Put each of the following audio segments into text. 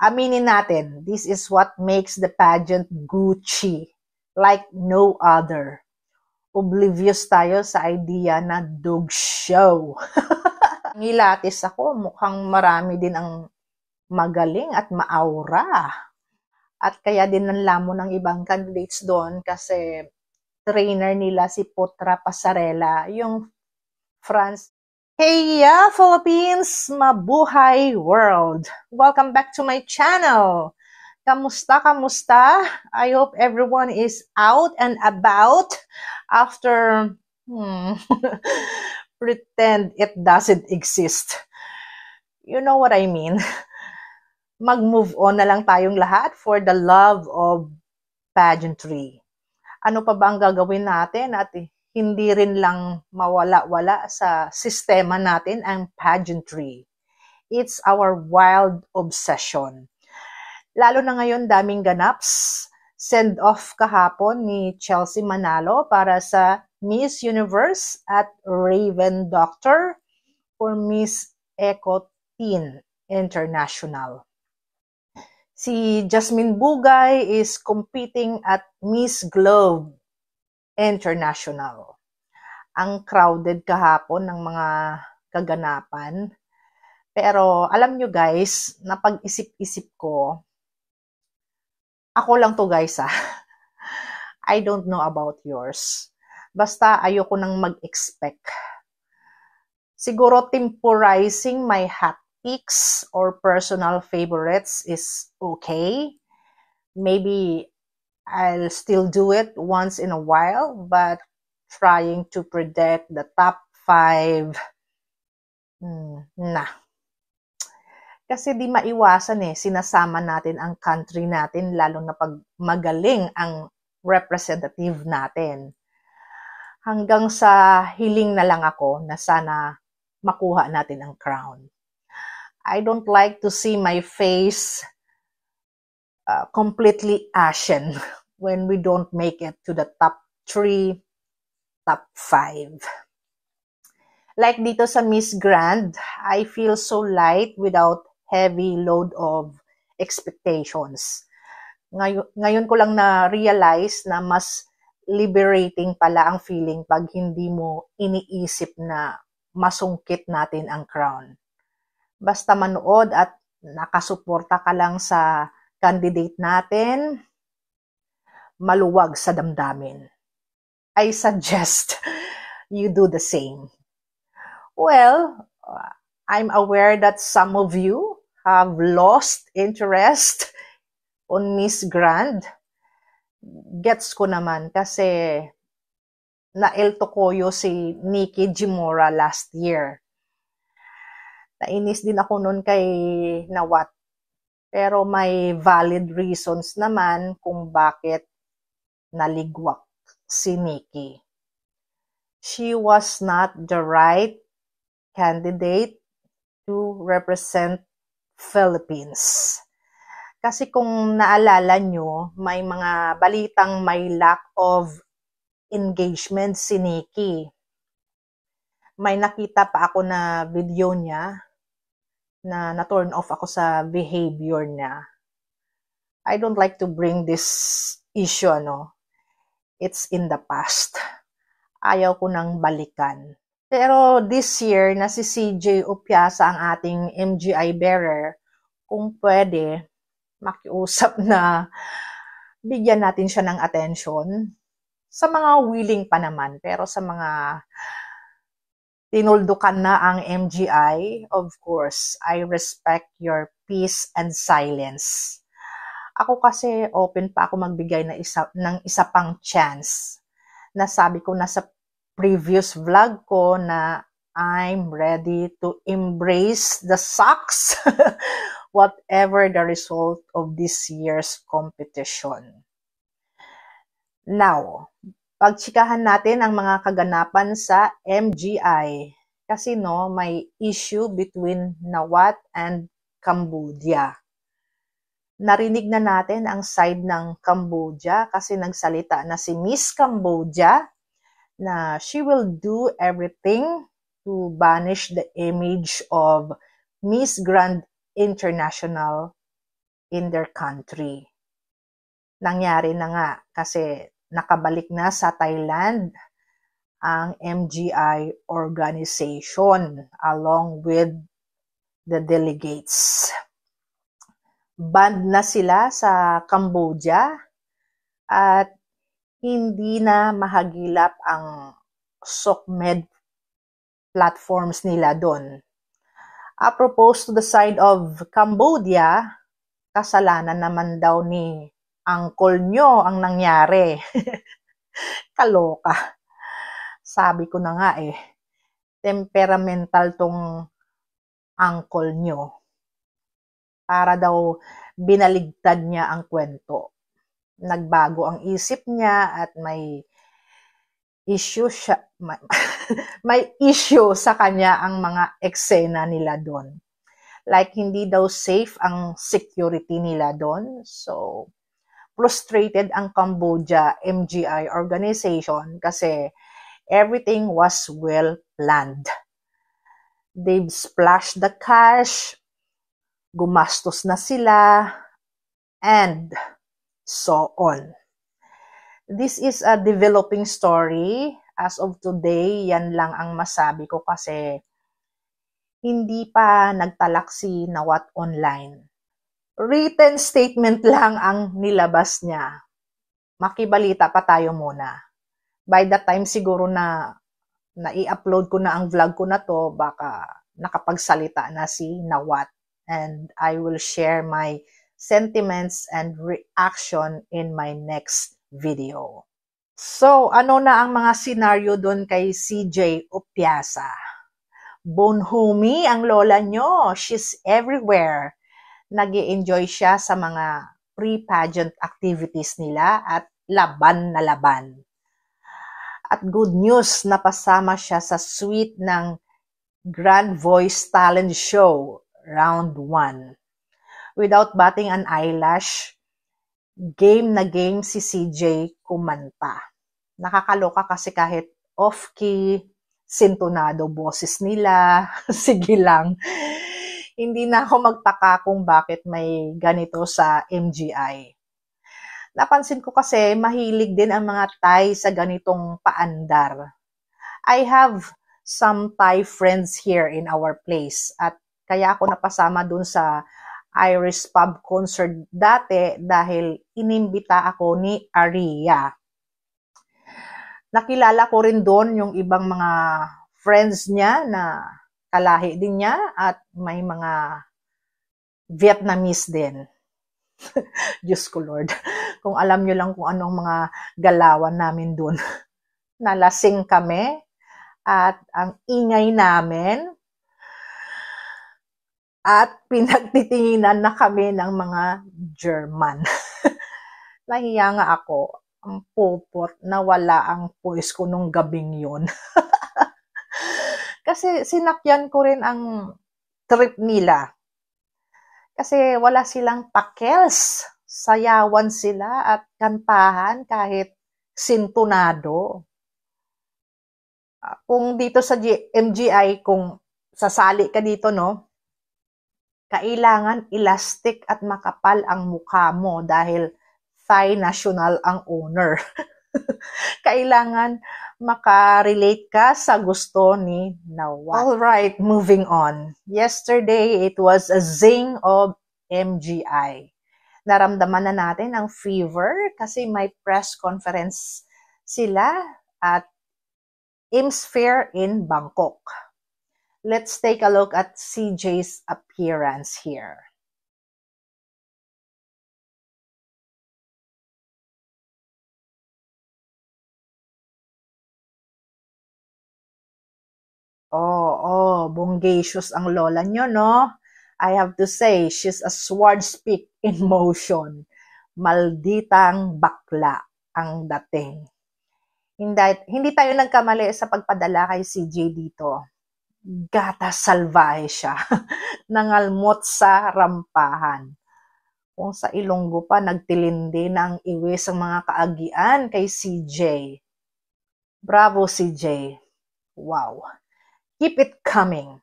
Aminin natin, this is what makes the pageant Gucci, like no other. Oblivious tayo sa idea na dog show. Ngilatis ako, mukhang marami din ang magaling at maaura. At kaya din nanlamon ng ibang candidates doon kasi trainer nila si Potra Pasarela, yung France. Hey ya, Philippines! Mabuhay world! Welcome back to my channel! Kamusta? I hope everyone is out and about after pretend it doesn't exist. You know what I mean? Mag-move on na lang tayong lahat for the love of pageantry. Ano pa ba ang gagawin natin at hindi rin lang mawala-wala sa sistema natin ang pageantry. It's our wild obsession. Lalo na ngayon daming ganaps. Send off kahapon ni Chelsea Manalo para sa Miss Universe at Raven Doctor for Miss Eco Teen International. Si Jasmine Bugay is competing at Miss Globe International. Ang crowded kahapon ng mga kaganapan. Pero alam nyo guys, napag-isip-isip ko, ako lang to guys I don't know about yours. Basta ayoko nang mag-expect. Siguro temporizing my hot picks or personal favorites is okay. Maybe I'll still do it once in a while, but trying to predict the top 5, nah. Kasi di maiwasan sinasama natin ang country natin, lalo na pag magaling ang representative natin. Hanggang sa hiling na lang ako na sana makuha natin ang crown. I don't like to see my face completely ashen when we don't make it to the top 3, top 5. Like dito sa Miss Grand, I feel so light without heavy load of expectations. Ngayon ko lang na-realize na mas liberating pala ang feeling pag hindi mo iniisip na masungkit natin ang crown. Basta manood at nakasuporta ka lang sa candidate natin, maluwag sa damdamin. I suggest you do the same. Well, I'm aware that some of you have lost interest on Miss Grand. Gets ko naman kasi na-El Tocoyo si Nikki Jimora last year. Nainis din ako noon kay Nawat. Pero may valid reasons naman kung bakit naligwak si Nikki. She was not the right candidate to represent Philippines. Kasi kung naalala nyo, may mga balitang may lack of engagement si Nikki. May nakita pa ako na video niya na na-turn off ako sa behavior niya. I don't like to bring this issue, It's in the past. Ayaw ko nang balikan. Pero this year, na si CJ Opiasa ang ating MGI bearer, kung pwede, makiusap na bigyan natin siya ng attention. Sa mga willing pa naman, pero sa mga tinuldukan na ang MGI, of course, I respect your peace and silence. Ako kasi open pa ako magbigay ng isa pang chance. Nasabi ko na sa previous vlog ko na I'm ready to embrace the sucks whatever the result of this year's competition. Now, pagtsikahan natin ang mga kaganapan sa MGI. Kasi may issue between Nawat and Cambodia. Narinig na natin ang side ng Cambodia kasi nagsalita na si Miss Cambodia na she will do everything to banish the image of Miss Grand International in their country. Nangyari na nga kasi nakabalik na sa Thailand ang MGI organization along with the delegates. Banned na sila sa Cambodia at hindi na mahagilap ang SOCMED platforms nila doon. Apropos to the side of Cambodia, kasalanan naman daw ni uncle nyo ang nangyari. Kaloka. Sabi ko na nga temperamental tong uncle nyo. Para daw binaligtad niya ang kwento. Nagbago ang isip niya at may issue siya, may issue sa kanya ang mga eksena nila doon. Like hindi daw safe ang security nila doon. So frustrated ang Cambodia MGI organization kasi everything was well planned. They've splashed the cash, gumastos na sila, and so on. This is a developing story. As of today, yan lang ang masabi ko kasi hindi pa nagtalak si Nawat online. Written statement lang ang nilabas niya. Makibalita pa tayo muna. By the time siguro na i-upload ko na ang vlog ko na to, baka nakapagsalita na si Nawat. And I will share my sentiments and reaction in my next video. So, ano na ang mga senaryo doon kay CJ Opiasa? Bonhomie ang lola nyo. She's everywhere. Nag-i-enjoy siya sa mga pre-pageant activities nila at laban na laban. At good news, napasama siya sa suite ng Grand Voice Talent Show, Round 1. Without batting an eyelash, game na game si CJ kumanta. Nakakaloka kasi kahit off-key, sintonado boses nila, sige lang. Hindi na ako magtaka kung bakit may ganito sa MGI. Napansin ko kasi mahilig din ang mga Thai sa ganitong paandar. I have some Thai friends here in our place at kaya ako napasama dun sa Iris Pub concert dati dahil inimbita ako ni Aria. Nakilala ko rin doon yung ibang mga friends niya na kalahi din niya at may mga Vietnamese din. Diyos ko Lord, kung alam nyo lang kung anong mga galawan namin doon. Nalasing kami at ang ingay namin at pinagtitinginan na kami ng mga German. Nahiya nga ako, ang pupot, nawala ang puwis ko nung gabing yun. Kasi sinakyan ko rin ang trip nila. Kasi wala silang pakels. Sayawan sila at kantahan kahit sintonado. Kung dito sa MGI, kung sasali ka dito, no, kailangan elastic at makapal ang mukha mo dahil Thai national ang owner. Kailangan makarelate ka sa gusto ni Nawat. Alright, moving on. Yesterday, it was a zing of MGI. Naramdaman na natin ang fever kasi may press conference sila at IMS Fair in Bangkok. Let's take a look at CJ's appearance here. Bonggacious ang lola nyo, no? I have to say, she's a swordspeak in motion. Malditang bakla ang dating. Hindi tayo nagkamali sa pagpadala kay CJ dito. Gata salvahe siya. Nangalmot sa rampahan. Kung sa Ilonggo pa, nagtilindi ng iwis ang mga kaagian kay CJ. Bravo CJ. Wow. Keep it coming.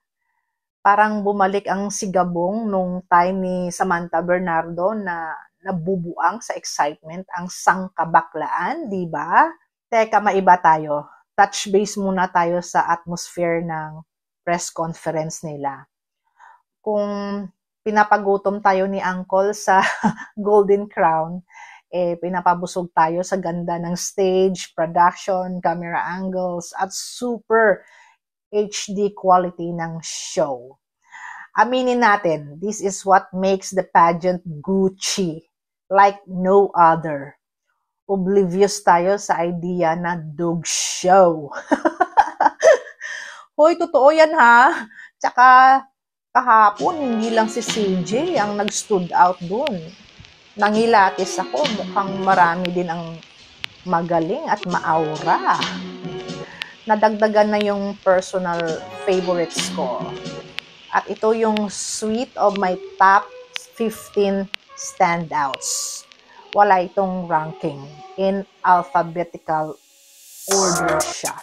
Parang bumalik ang sigabong nung time ni Samantha Bernardo na nabubuang sa excitement ang sangkabaklaan, di ba? Teka, maiba tayo. Touch base muna tayo sa atmosphere ng press conference nila. Kung pinapagutom tayo ni Uncle sa Golden Crown, pinapabusog tayo sa ganda ng stage, production, camera angles, at super HD quality ng show. Aminin natin, this is what makes the pageant Gucci, like no other. Oblivious tayo sa idea na dog show. Hoy, totoo yan ha. Tsaka kahapon, hindi lang si CJ ang nag-stood out dun. Nangilatis ako, mukhang marami din ang magaling at maaura. Nadagdagan na yung personal favorites ko. At ito yung suite of my top 15 standouts. Wala itong ranking. In alphabetical order siya.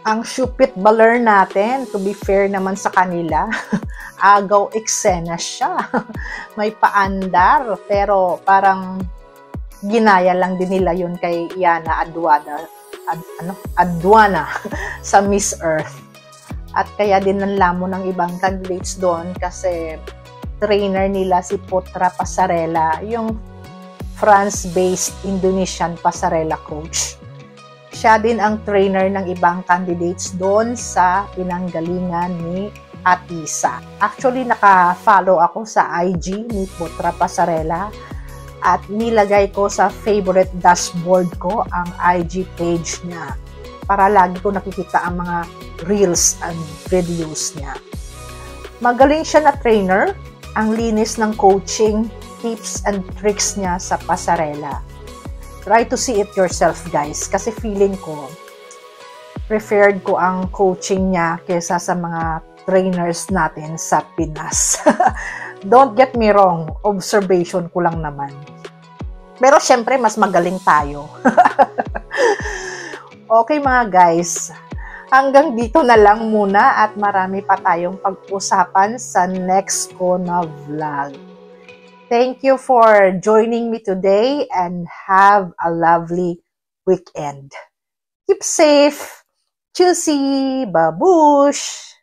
Ang Shupit Baler natin, to be fair naman sa kanila, agaw eksena siya. May paandar, pero parang ginaya lang din nila yun kay Yana Aduana sa Miss Earth. At kaya din nanlamon ng ibang candidates doon kasi trainer nila si Putra Pasarela, yung France-based Indonesian pasarela coach. Siya din ang trainer ng ibang candidates doon sa pinanggalingan ni Atisa. Actually, naka-follow ako sa IG ni Putra Pasarela at nilagay ko sa favorite dashboard ko ang IG page niya para lagi ko nakikita ang mga reels and videos niya. Magaling siya na trainer, ang linis ng coaching, tips and tricks niya sa pasarela. Try to see it yourself, guys, kasi feeling ko preferred ko ang coaching niya kaysa sa mga trainers natin sa Pinas. Don't get me wrong, observation ko lang naman. Pero syempre, mas magaling tayo. Okay mga guys, hanggang dito na lang muna at marami pa tayong pag-usapan sa next ko na vlog. Thank you for joining me today and have a lovely weekend. Keep safe. Tschüssi, babush!